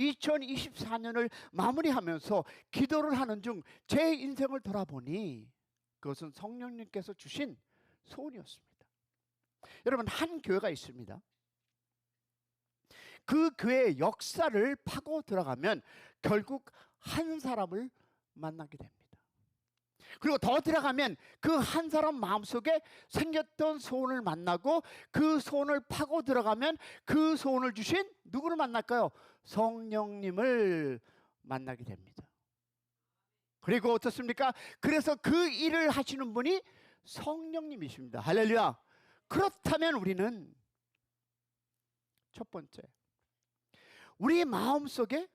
2024년을 마무리하면서 기도를 하는 중 제 인생을 돌아보니 그것은 성령님께서 주신 소원이었습니다. 여러분, 한 교회가 있습니다. 그 교회의 역사를 파고 들어가면 결국 한 사람을 만나게 됩니다. 그리고 더 들어가면 그 한 사람 마음속에 생겼던 소원을 만나고, 그 소원을 파고 들어가면 그 소원을 주신 누구를 만날까요? 성령님을 만나게 됩니다. 그리고 어떻습니까? 그래서 그 일을 하시는 분이 성령님이십니다. 할렐루야. 그렇다면 우리는 첫 번째, 우리 마음속에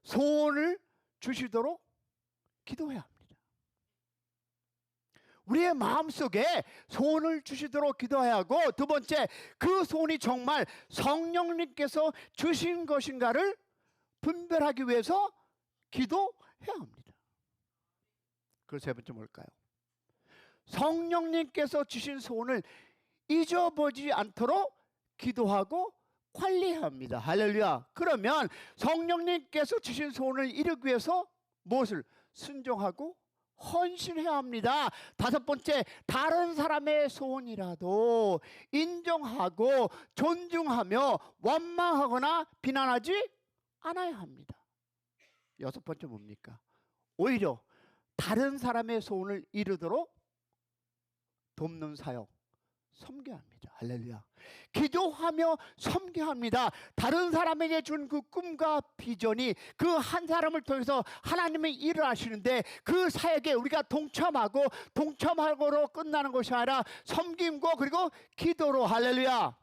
소원을 주시도록 기도해야 합니다. 우리의 마음속에 소원을 주시도록 기도해야 하고, 두 번째, 그 소원이 정말 성령님께서 주신 것인가를 분별하기 위해서 기도해야 합니다. 그리고 세 번째 뭘까요? 성령님께서 주신 소원을 잊어보지 않도록 기도하고 관리해야 합니다. 할렐루야. 그러면 성령님께서 주신 소원을 이루기 위해서 무엇을? 순종하고 헌신해야 합니다. 다섯 번째, 다른 사람의 소원이라도 인정하고 존중하며 원망하거나 비난하지 않아야 합니다. 여섯 번째 뭡니까? 오히려 다른 사람의 소원을 이루도록 돕는 사역, 섬겨야 합니다. 할렐루야. 기도하며 섬겨야 합니다. 다른 사람에게 준 그 꿈과 비전이 그 한 사람을 통해서 하나님의 일을 하시는데, 그 사역에 우리가 동참하고로 끝나는 것이 아니라 섬김고 그리고 기도로. 할렐루야.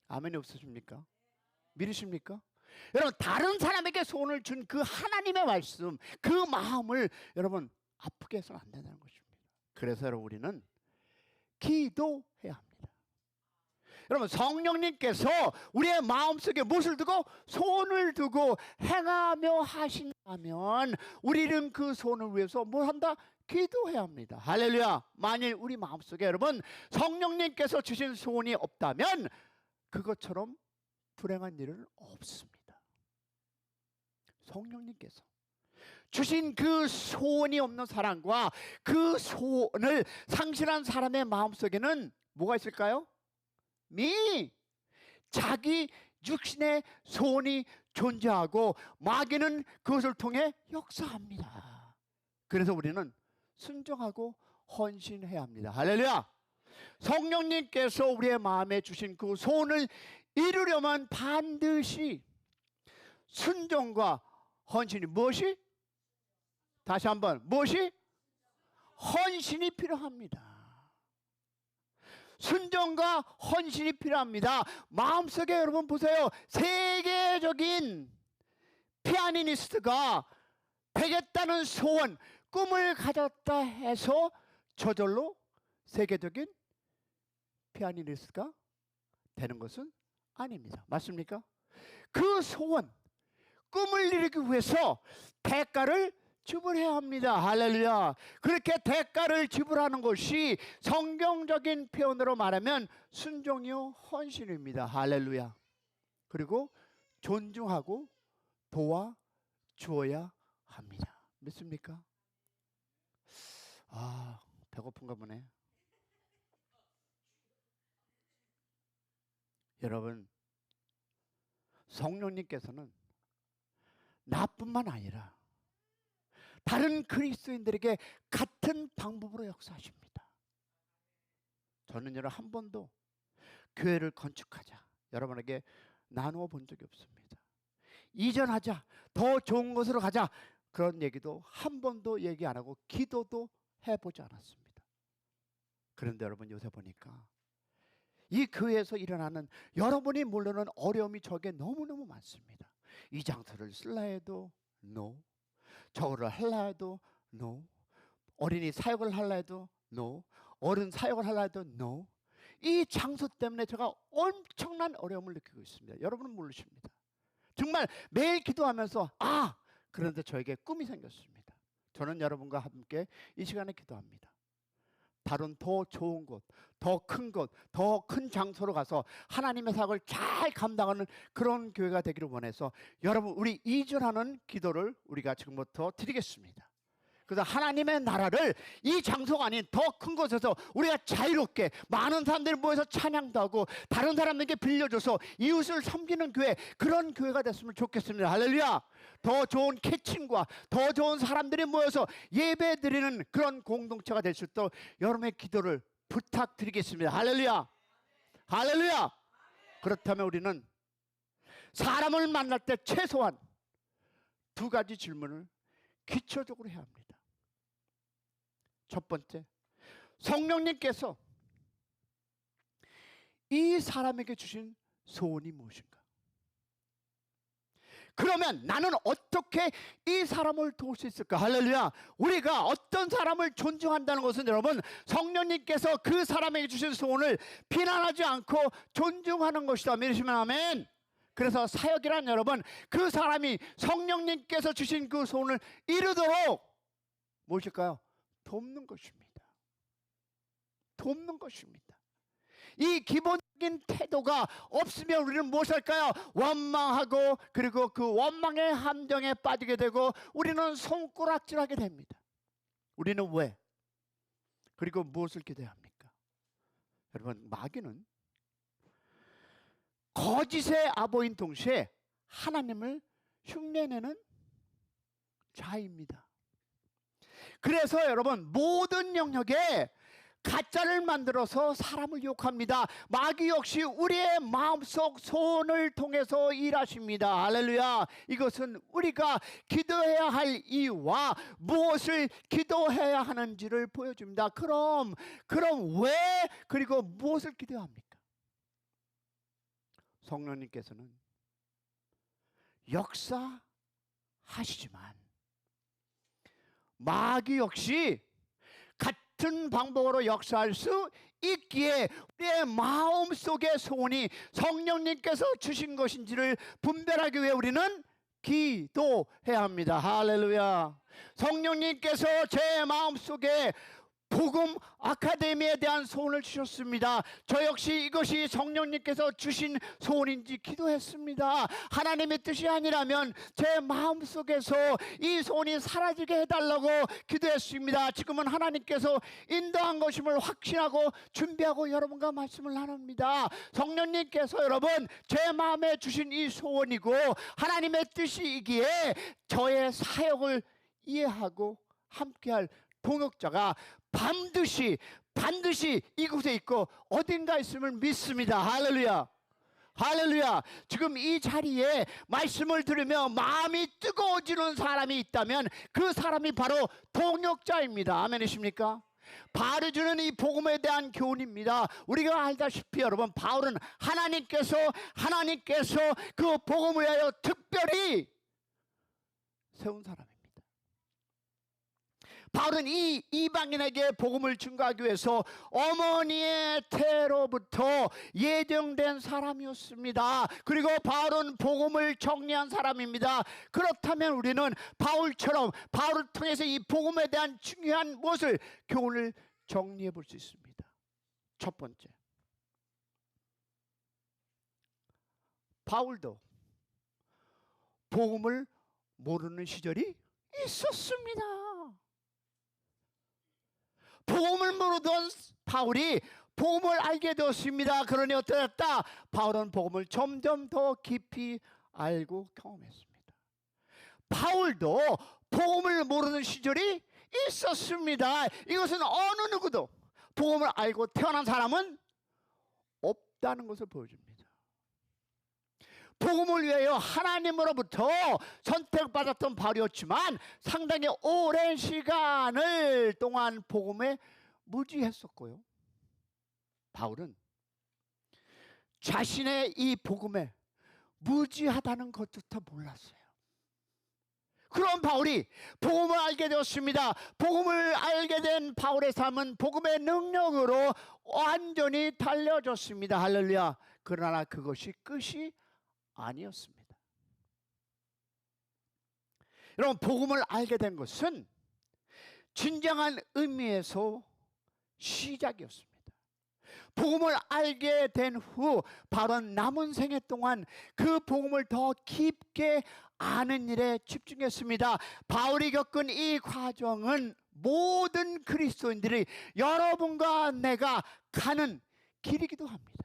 아멘이 없으십니까? 믿으십니까? 여러분, 다른 사람에게 소원을 준 그 하나님의 말씀, 그 마음을 여러분 아프게 해서는 안 된다는 것입니다. 그래서 여러분, 우리는 기도해야 합니다. 여러분, 성령님께서 우리의 마음속에 무엇을 두고? 소원을 두고 행하며 하신다면 우리는 그 소원을 위해서 뭘 한다? 기도해야 합니다. 할렐루야. 만일 우리 마음속에 여러분 성령님께서 주신 소원이 없다면 그것처럼 불행한 일은 없습니다. 성령님께서 주신 그 소원이 없는 사람과 그 소원을 상실한 사람의 마음속에는 뭐가 있을까요? 자기 육신의 소원이 존재하고 마귀는 그것을 통해 역사합니다. 그래서 우리는 순종하고 헌신해야 합니다. 할렐루야. 성령님께서 우리의 마음에 주신 그 소원을 이루려면 반드시 순종과 헌신이 무엇이? 다시 한번, 무엇이? 헌신이 필요합니다. 순종과 헌신이 필요합니다. 마음속에 여러분 보세요. 세계적인 피아니스트가 되겠다는 소원, 꿈을 가졌다 해서 저절로 세계적인 피아니스트가 되는 것은 아닙니다. 맞습니까? 그 소원, 꿈을 이루기 위해서 대가를 지불해야 합니다. 할렐루야. 그렇게 대가를 지불하는 것이 성경적인 표현으로 말하면 순종이요 헌신입니다. 할렐루야. 그리고 존중하고 도와주어야 합니다. 믿습니까? 배고픈가 보네. 여러분, 성령님께서는 나뿐만 아니라 다른 그리스도인들에게 같은 방법으로 역사하십니다. 저는 여러분 한 번도 교회를 건축하자 여러분에게 나누어 본 적이 없습니다. 이전하자, 더 좋은 곳으로 가자, 그런 얘기도 한 번도 얘기 안 하고 기도도 해보지 않았습니다. 그런데 여러분, 요새 보니까 이 교회에서 일어나는 여러분이 모르는 어려움이 저에게 너무너무 많습니다. 이 장소를 쓸라 해도 no, 저거를 하려 해도 no, 어린이 사역을 하려 해도 no, 어른 사역을 하려 해도 no. 이 장소 때문에 제가 엄청난 어려움을 느끼고 있습니다. 여러분은 모르십니다. 정말 매일 기도하면서 그런데 저에게 꿈이 생겼습니다. 저는 여러분과 함께 이 시간에 기도합니다. 다른 더 좋은 곳, 더 큰 곳, 더 큰 장소로 가서 하나님의 사역을 잘 감당하는 그런 교회가 되기를 원해서 여러분, 우리 이전하는 기도를 우리가 지금부터 드리겠습니다. 그래서 하나님의 나라를 이 장소가 아닌 더 큰 곳에서 우리가 자유롭게 많은 사람들이 모여서 찬양도 하고 다른 사람들에게 빌려줘서 이웃을 섬기는 교회, 그런 교회가 됐으면 좋겠습니다. 할렐루야. 더 좋은 캐칭과 더 좋은 사람들이 모여서 예배 드리는 그런 공동체가 될 수 있도록 여러분의 기도를 부탁드리겠습니다. 할렐루야. 할렐루야. 그렇다면 우리는 사람을 만날 때 최소한 두 가지 질문을 기초적으로 해야 합니다. 첫 번째, 성령님께서 이 사람에게 주신 소원이 무엇인가? 그러면 나는 어떻게 이 사람을 도울 수 있을까? 할렐루야. 우리가 어떤 사람을 존중한다는 것은 여러분, 성령님께서 그 사람에게 주신 소원을 비난하지 않고 존중하는 것이다. 믿으시면 아멘. 그래서 사역이란 여러분, 그 사람이 성령님께서 주신 그 소원을 이루도록 무엇일까요? 돕는 것입니다. 돕는 것입니다. 이 기본적인 태도가 없으면 우리는 무엇을 할까요? 원망하고, 그리고 그 원망의 함정에 빠지게 되고 우리는 손가락질하게 됩니다. 우리는 왜? 그리고 무엇을 기대해야 합니까? 여러분, 마귀는 거짓의 아버인 동시에 하나님을 흉내내는 자입니다. 그래서 여러분, 모든 영역에 가짜를 만들어서 사람을 유혹합니다. 마귀 역시 우리의 마음속 소원을 통해서 일하십니다. 할렐루야. 이것은 우리가 기도해야 할 이유와 무엇을 기도해야 하는지를 보여줍니다. 그럼 왜, 그리고 무엇을 기도해야 합니까? 성령님께서는 역사하시지만 마귀 역시 같은 방법으로 역사할 수 있기에 우리의 마음속의 소원이 성령님께서 주신 것인지를 분별하기 위해 우리는 기도해야 합니다. 할렐루야. 성령님께서 제 마음속에 복음 아카데미에 대한 소원을 주셨습니다. 저 역시 이것이 성령님께서 주신 소원인지 기도했습니다. 하나님의 뜻이 아니라면 제 마음속에서 이 소원이 사라지게 해달라고 기도했습니다. 지금은 하나님께서 인도한 것임을 확신하고 준비하고 여러분과 말씀을 나눕니다. 성령님께서 여러분, 제 마음에 주신 이 소원이고 하나님의 뜻이기에 저의 사역을 이해하고 함께할 동역자가 반드시 이곳에 있고 어딘가 있음을 믿습니다. 할렐루야. 할렐루야. 지금 이 자리에 말씀을 들으며 마음이 뜨거워지는 사람이 있다면 그 사람이 바로 동역자입니다. 아멘이십니까? 바울이 주는 이 복음에 대한 교훈입니다. 우리가 알다시피 여러분, 바울은 하나님께서 그 복음을 위하여 특별히 세운 사람입니다. 바울은 이 이방인에게 복음을 증거하기 위해서 어머니의 태로부터 예정된 사람이었습니다. 그리고 바울은 복음을 정리한 사람입니다. 그렇다면 우리는 바울처럼 바울을 통해서 이 복음에 대한 중요한 무엇을 교훈을 정리해 볼 수 있습니다. 첫 번째, 바울도 복음을 모르는 시절이 있었습니다. 복음을 모르던 바울이 복음을 알게 되었습니다. 그러니 어떠했다? 바울은 복음을 점점 더 깊이 알고 경험했습니다. 바울도 복음을 모르는 시절이 있었습니다. 이것은 어느 누구도 복음을 알고 태어난 사람은 없다는 것을 보여줍니다. 복음을 위하여 하나님으로부터 선택받았던 바울이었지만 상당히 오랜 시간을 동안 복음에 무지했었고요. 바울은 자신의 이 복음에 무지하다는 것조차 몰랐어요. 그런 바울이 복음을 알게 되었습니다. 복음을 알게 된 바울의 삶은 복음의 능력으로 완전히 달려졌습니다. 할렐루야. 그러나 그것이 끝이 아니었습니다. 여러분, 복음을 알게 된 것은 진정한 의미에서 시작이었습니다. 복음을 알게 된 후 바로 남은 생애 동안 그 복음을 더 깊게 아는 일에 집중했습니다. 바울이 겪은 이 과정은 모든 그리스도인들이 여러분과 내가 가는 길이기도 합니다.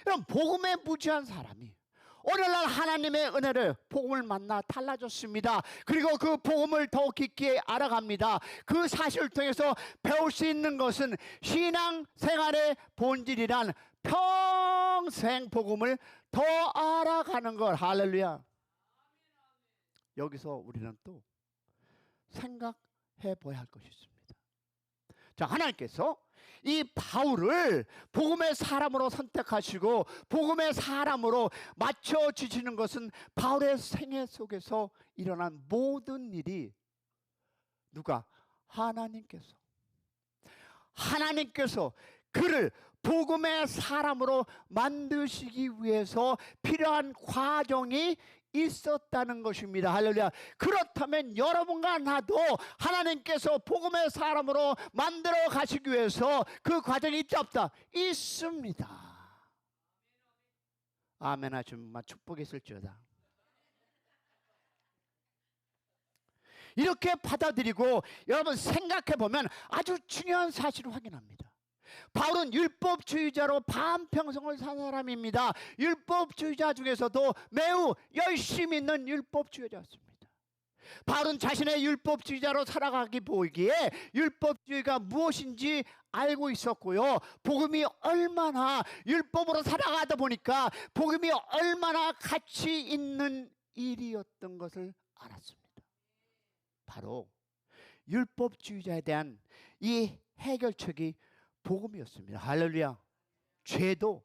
그럼 복음에 무지한 사람이 오늘날 하나님의 은혜를 복음을 만나 달라졌습니다. 그리고 그 복음을 더 깊게 알아갑니다. 그 사실을 통해서 배울 수 있는 것은 신앙생활의 본질이란 평생 복음을 더 알아가는 것. 할렐루야. 여기서 우리는 또 생각해 봐야 할 것이 있습니다. 자, 하나님께서 이 바울을 복음의 사람으로 선택하시고 복음의 사람으로 맞춰 주시는 것은 바울의 생애 속에서 일어난 모든 일이 누가? 하나님께서 그를 복음의 사람으로 만드시기 위해서 필요한 과정이 있었다는 것입니다. 할렐루야. 그렇다면 여러분과 나도 하나님께서 복음의 사람으로 만들어 가시기 위해서 그 과정이 있지 없다? 있습니다. 아멘 하시면 축복이 있을지어다. 이렇게 받아들이고 여러분 생각해 보면 아주 중요한 사실을 확인합니다. 바울은 율법주의자로 반평생을 산 사람입니다. 율법주의자 중에서도 매우 열심히 있는 율법주의자였습니다. 바울은 자신의 율법주의자로 살아가기 보이기에 율법주의가 무엇인지 알고 있었고요. 복음이 얼마나 율법으로 살아가다 보니까 복음이 얼마나 가치 있는 일이었던 것을 알았습니다. 바로 율법주의자에 대한 이 해결책이 복음이었습니다. 할렐루야. 죄도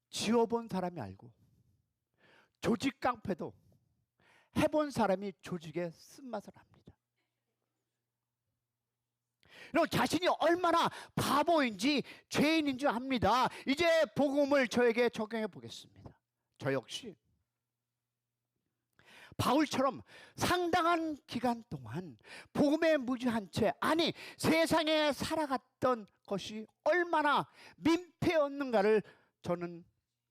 지어본 사람이 알고 조직 깡패도 해본 사람이 조직의 쓴맛을 압니다. 여러분 자신이 얼마나 바보인지 죄인인 줄 압니다. 이제 복음을 저에게 적용해 보겠습니다. 저 역시 바울처럼 상당한 기간 동안 복음에 무지한 채 아니 세상에 살아갔던 것이 얼마나 민폐였는가를 저는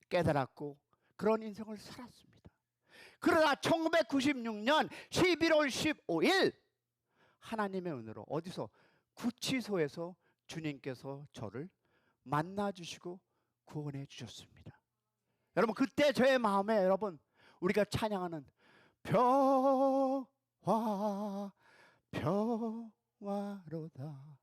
깨달았고 그런 인생을 살았습니다. 그러나 1996년 11월 15일 하나님의 은혜로 어디서? 구치소에서 주님께서 저를 만나주시고 구원해 주셨습니다. 여러분 그때 저의 마음에 여러분 우리가 찬양하는 평화로다.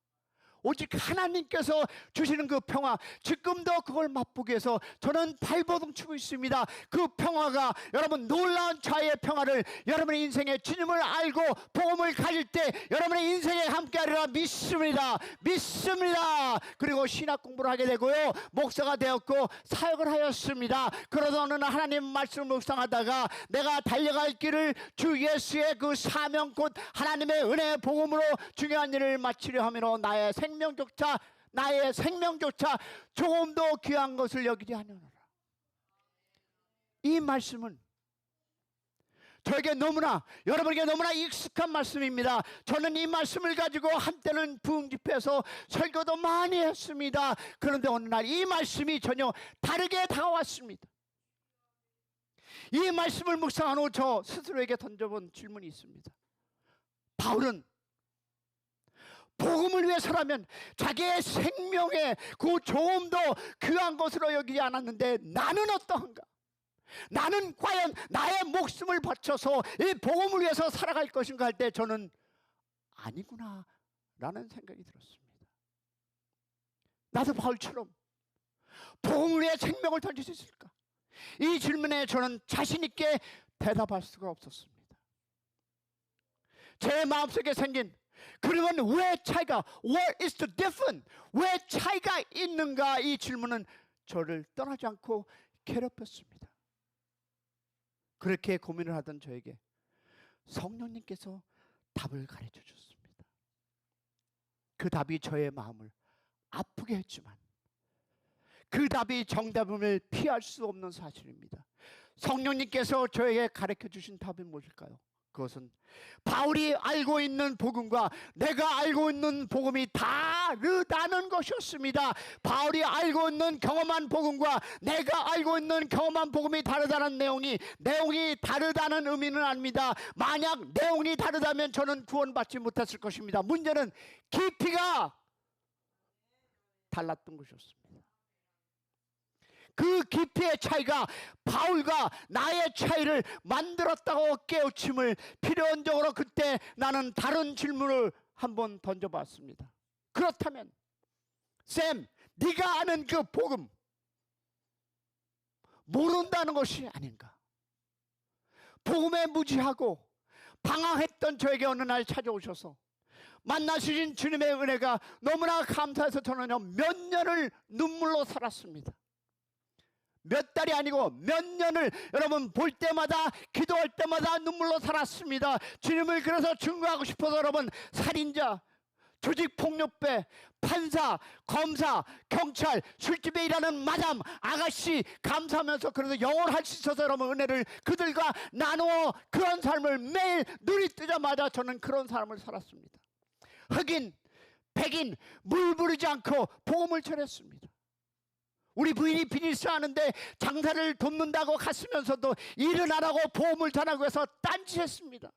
오직 하나님께서 주시는 그 평화, 지금도 그걸 맛보기 위해서 저는 발버둥 치고 있습니다. 그 평화가 여러분 놀라운 자유의 평화를 여러분의 인생에 주님을 알고 복음을 가질 때 여러분의 인생에 함께하리라 믿습니다. 그리고 신학 공부를 하게 되고요, 목사가 되었고 사역을 하였습니다. 그러다 어느 날 하나님 말씀을 묵상하다가 내가 달려갈 길을 주 예수의 그 사명 곧 하나님의 은혜의 복음으로 중요한 일을 마치려 함으로 나의 생명조차 조금 더 귀한 것을 여기지 아니하노라. 이 말씀은 저에게 너무나 여러분에게 너무나 익숙한 말씀입니다. 저는 이 말씀을 가지고 한때는 부흥 집회에서 설교도 많이 했습니다. 그런데 어느 날 이 말씀이 전혀 다르게 다가왔습니다. 이 말씀을 묵상한 후 저 스스로에게 던져본 질문이 있습니다. 바울은 복음을 위해서라면 자기의 생명의 그 조금도 귀한 것으로 여기지 않았는데 나는 어떠한가? 나는 과연 나의 목숨을 바쳐서 이 복음을 위해서 살아갈 것인가 할 때 저는 아니구나 라는 생각이 들었습니다. 나도 바울처럼 복음을 위해 생명을 던질 수 있을까? 이 질문에 저는 자신 있게 대답할 수가 없었습니다. 제 마음속에 생긴 그러면 왜 차이가 What is the difference? 왜 차이가 있는가? 이 질문은 저를 떠나지 않고 괴롭혔습니다. 그렇게 고민을 하던 저에게 성령님께서 답을 가르쳐 주셨습니다. 그 답이 저의 마음을 아프게 했지만 그 답이 정답임을 피할 수 없는 사실입니다. 성령님께서 저에게 가르쳐 주신 답이 무엇일까요? 그것은 바울이 알고 있는 복음과 내가 알고 있는 복음이 다르다는 것이었습니다. 바울이 알고 있는 경험한 복음과 내가 알고 있는 경험한 복음이 다르다는 내용이 다르다는 의미는 아닙니다. 만약 내용이 다르다면 저는 구원받지 못했을 것입니다. 문제는 깊이가 달랐던 것이었습니다. 그 깊이의 차이가 바울과 나의 차이를 만들었다고 깨우침을 필연적으로 그때 나는 다른 질문을 한번 던져봤습니다. 그렇다면 쌤, 네가 아는 그 복음 모른다는 것이 아닌가? 복음에 무지하고 방황했던 저에게 어느 날 찾아오셔서 만나주신 주님의 은혜가 너무나 감사해서 저는요 몇 년을 눈물로 살았습니다. 몇 달이 아니고 몇 년을 여러분 볼 때마다 기도할 때마다 눈물로 살았습니다. 주님을 그래서 증거하고 싶어서 여러분 살인자, 조직폭력배, 판사, 검사, 경찰, 술집에 일하는 마담, 아가씨 감사하면서 그래서 영어를 할 수 있어서 여러분 은혜를 그들과 나누어 그런 삶을 매일 눈이 뜨자마자 저는 그런 삶을 살았습니다. 흑인, 백인 물 부르지 않고 복음을 전했습니다. 우리 부인이 비즈니스 하는데 장사를 돕는다고 갔으면서도 일을 안 하고 보험을 전하고 해서 딴짓했습니다.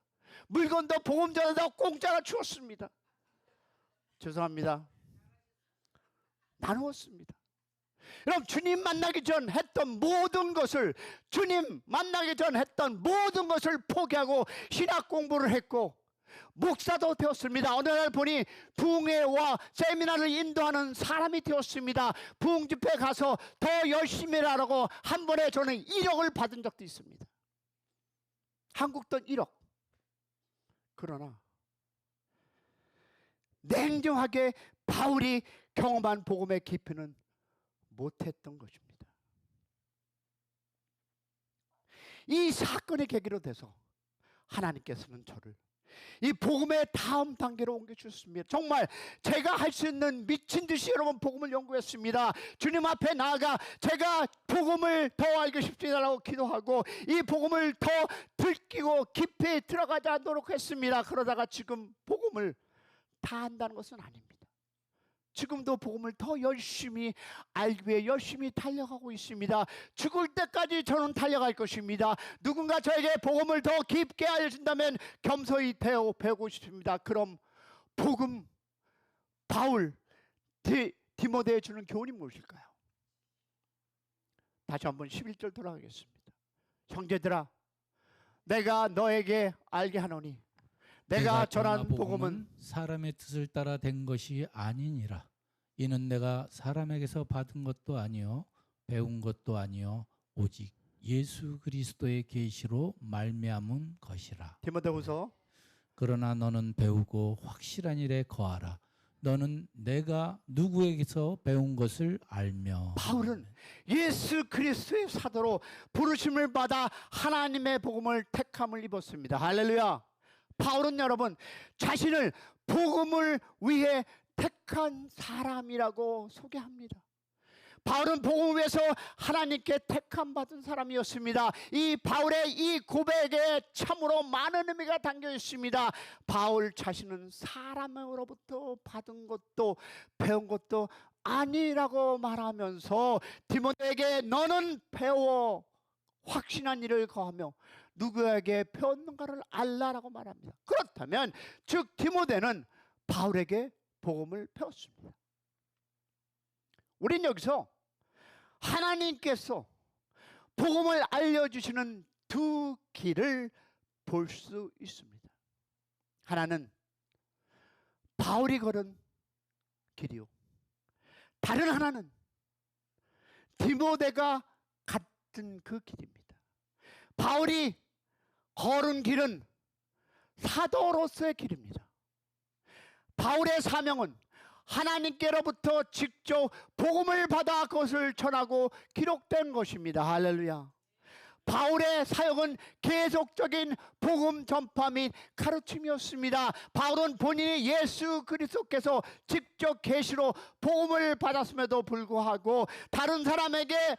물건도 보험 전하다고 공짜로 주었습니다. 죄송합니다. 나누었습니다. 여러분 주님 만나기 전 했던 모든 것을 포기하고 신학 공부를 했고 목사도 되었습니다. 어느 날 보니 부흥회와 세미나를 인도하는 사람이 되었습니다. 부흥 집회 가서 더 열심히 하라고 한 번에 저는 1억을 받은 적도 있습니다. 한국 돈 1억. 그러나 냉정하게 바울이 경험한 복음의 깊이는 못했던 것입니다. 이 사건의 계기로 돼서 하나님께서는 저를 이 복음의 다음 단계로 옮겨주셨습니다. 정말 제가 할 수 있는 미친 듯이 여러분 복음을 연구했습니다. 주님 앞에 나아가 제가 복음을 더 알고 싶습니다라고 기도하고 이 복음을 더 들키고 깊이 들어가자 노력했습니다. 그러다가 지금 복음을 다 안다는 것은 아닙니다. 지금도 복음을 더 열심히 알기 위해 열심히 달려가고 있습니다. 죽을 때까지 저는 달려갈 것입니다. 누군가 저에게 복음을 더 깊게 알려준다면 겸손히 배우고 싶습니다. 그럼 복음, 바울, 디모데에 주는 교훈이 무엇일까요? 다시 한번 11절 돌아가겠습니다. 형제들아, 내가 너에게 알게 하노니 내가 전한 복음은 사람의 뜻을 따라 된 것이 아니니라. 이는 내가 사람에게서 받은 것도 아니요 배운 것도 아니요 오직 예수 그리스도의 계시로 말미암은 것이라. 디모데후서. 그러나 너는 배우고 확실한 일에 거하라. 너는 내가 누구에게서 배운 것을 알며. 바울은 예수 그리스도의 사도로 부르심을 받아 하나님의 복음을 택함을 입었습니다. 할렐루야. 바울은 여러분 자신을 복음을 위해 택한 사람이라고 소개합니다. 바울은 복음을 위해서 하나님께 택함 받은 사람이었습니다. 이 바울의 이 고백에 참으로 많은 의미가 담겨 있습니다. 바울 자신은 사람으로부터 받은 것도 배운 것도 아니라고 말하면서 디모데에게 너는 배워 확신한 일을 거하며 누구에게 배웠는가를 알라라고 말합니다. 그렇다면 즉 디모데는 바울에게 복음을 배웠습니다. 우린 여기서 하나님께서 복음을 알려주시는 두 길을 볼 수 있습니다. 하나는 바울이 걸은 길이요, 다른 하나는 디모데가 같은 그 길입니다. 바울이 걸은 길은 사도로서의 길입니다. 바울의 사명은 하나님께로부터 직접 복음을 받아 그것을 전하고 기록된 것입니다. 할렐루야. 바울의 사역은 계속적인 복음 전파 및 가르침이었습니다. 바울은 본인이 예수 그리스도께서 직접 계시로 복음을 받았음에도 불구하고 다른 사람에게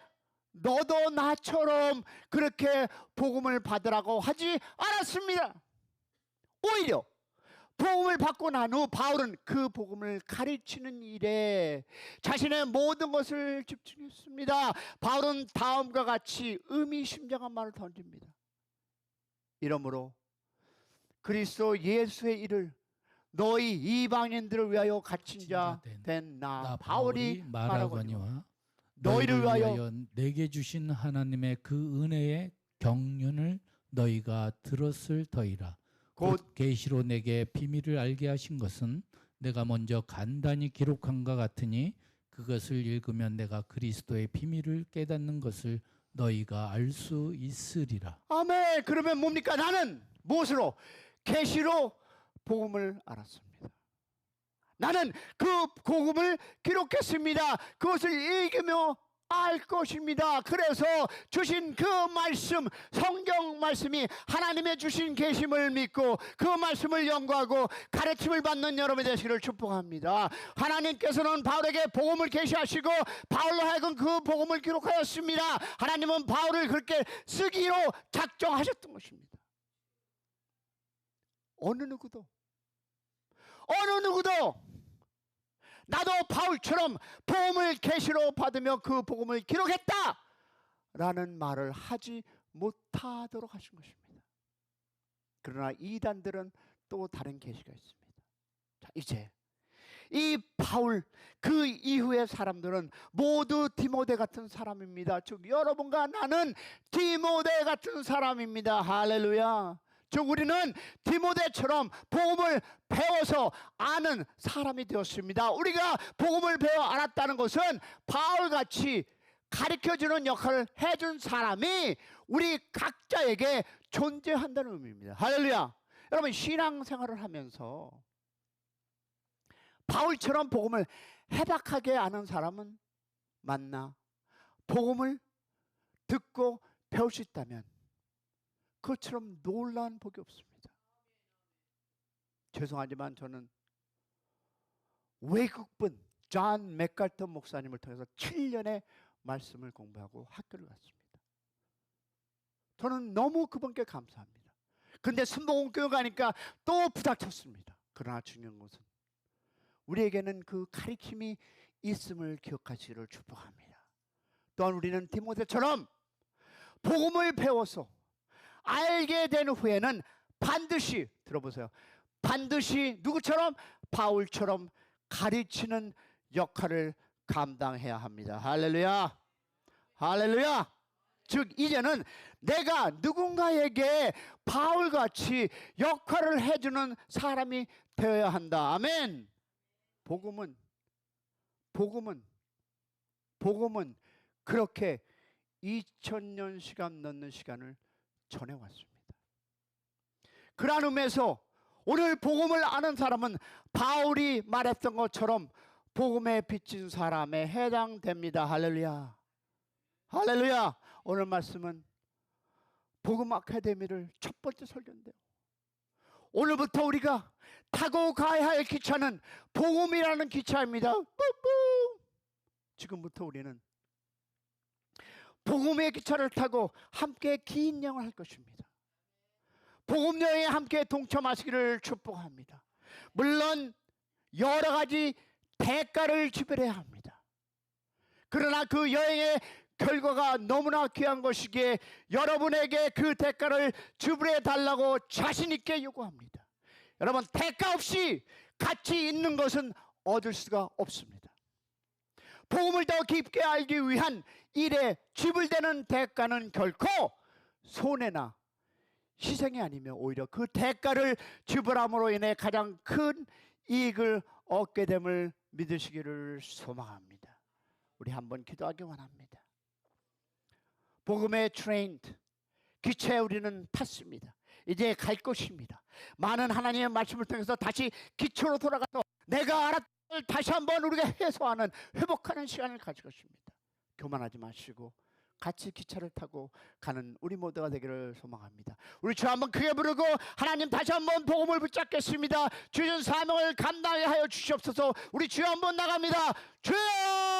너도 나처럼 그렇게 복음을 받으라고 하지 않았습니다. 오히려 복음을 받고 난 후 바울은 그 복음을 가르치는 일에 자신의 모든 것을 집중했습니다. 바울은 다음과 같이 의미심장한 말을 던집니다. 이러므로 그리스도 예수의 일을 너희 이방인들을 위하여 갇힌 자 된 나 바울이 말하거니와 너희를 위하여 내게 주신 하나님의 그 은혜의 경륜을 너희가 들었을 터이라. 곧 계시로 내게 비밀을 알게 하신 것은 내가 먼저 간단히 기록한과 같으니 그것을 읽으면 내가 그리스도의 비밀을 깨닫는 것을 너희가 알 수 있으리라. 아멘. 그러면 뭡니까? 나는 무엇으로? 계시로 복음을 알았습니다. 나는 그 복음을 기록했습니다. 그것을 읽으며 알 것입니다. 그래서 주신 그 말씀, 성경 말씀이 하나님의 주신 계심을 믿고 그 말씀을 연구하고 가르침을 받는 여러분이 되시기를 축복합니다. 하나님께서는 바울에게 복음을 계시하시고 바울로 하여금 그 복음을 기록하였습니다. 하나님은 바울을 그렇게 쓰기로 작정하셨던 것입니다. 어느 누구도 나도 바울처럼 복음을 계시로 받으며 그 복음을 기록했다라는 말을 하지 못하도록 하신 것입니다. 그러나 이단들은 또 다른 계시가 있습니다. 자, 이제 이 바울 그 이후의 사람들은 모두 디모데 같은 사람입니다. 즉 여러분과 나는 디모데 같은 사람입니다. 할렐루야. 즉 우리는 디모데처럼 복음을 배워서 아는 사람이 되었습니다. 우리가 복음을 배워 알았다는 것은 바울같이 가르쳐주는 역할을 해준 사람이 우리 각자에게 존재한다는 의미입니다. 할렐루야. 여러분 신앙생활을 하면서 바울처럼 복음을 해박하게 아는 사람은 맞나? 복음을 듣고 배울 수 있다면 그것처럼 놀라운 복이 없습니다. 죄송하지만 저는 외국분 존 맥갈터 목사님을 통해서 7년의 말씀을 공부하고 학교를 갔습니다. 저는 너무 그분께 감사합니다. 근데 순복음교회 가니까 또 부닥쳤습니다. 그러나 중요한 것은 우리에게는 그 가르침이 있음을 기억하시기를 축복합니다. 또한 우리는 디모데처럼 복음을 배워서 알게 된 후에는 반드시 들어보세요. 반드시 누구처럼? 바울처럼 가르치는 역할을 감당해야 합니다. 할렐루야. 할렐루야. 즉 이제는 내가 누군가에게 바울같이 역할을 해주는 사람이 되어야 한다. 아멘. 복음은 그렇게 2000년 시간 넘는 시간을 전해왔습니다. 그러한 의미에서 오늘 복음을 아는 사람은 바울이 말했던 것처럼 복음에 비친 사람에 해당됩니다. 할렐루야. 할렐루야. 오늘 말씀은 복음 아카데미를 첫 번째 설교인데요. 오늘부터 우리가 타고 가야 할 기차는 복음이라는 기차입니다. 뿌뿌. 지금부터 우리는 복음의 기차를 타고 함께 긴 여행을 할 것입니다. 복음 여행에 함께 동참하시기를 축복합니다. 물론 여러 가지 대가를 지불해야 합니다. 그러나 그 여행의 결과가 너무나 귀한 것이기에 여러분에게 그 대가를 지불해 달라고 자신 있게 요구합니다. 여러분 대가 없이 가치 있는 것은 얻을 수가 없습니다. 복음을 더 깊게 알기 위한 일에 지불되는 대가는 결코 손해나 희생이 아니며 오히려 그 대가를 지불함으로 인해 가장 큰 이익을 얻게 됨을 믿으시기를 소망합니다. 우리 한번 기도하기 원합니다. 복음의 트레인드 기차에 우리는 탔습니다. 이제 갈 것입니다. 많은 하나님의 말씀을 통해서 다시 기초로 돌아가서 내가 알았던 걸 다시 한번 우리가 해소하는 회복하는 시간을 가질 것입니다. 교만하지 마시고 같이 기차를 타고 가는 우리 모두가 되기를 소망합니다. 우리 주 한번 크게 부르고 하나님 다시 한번 복음을 붙잡겠습니다. 주신 사명을 감당하여 주시옵소서. 우리 주 한번 나갑니다. 주여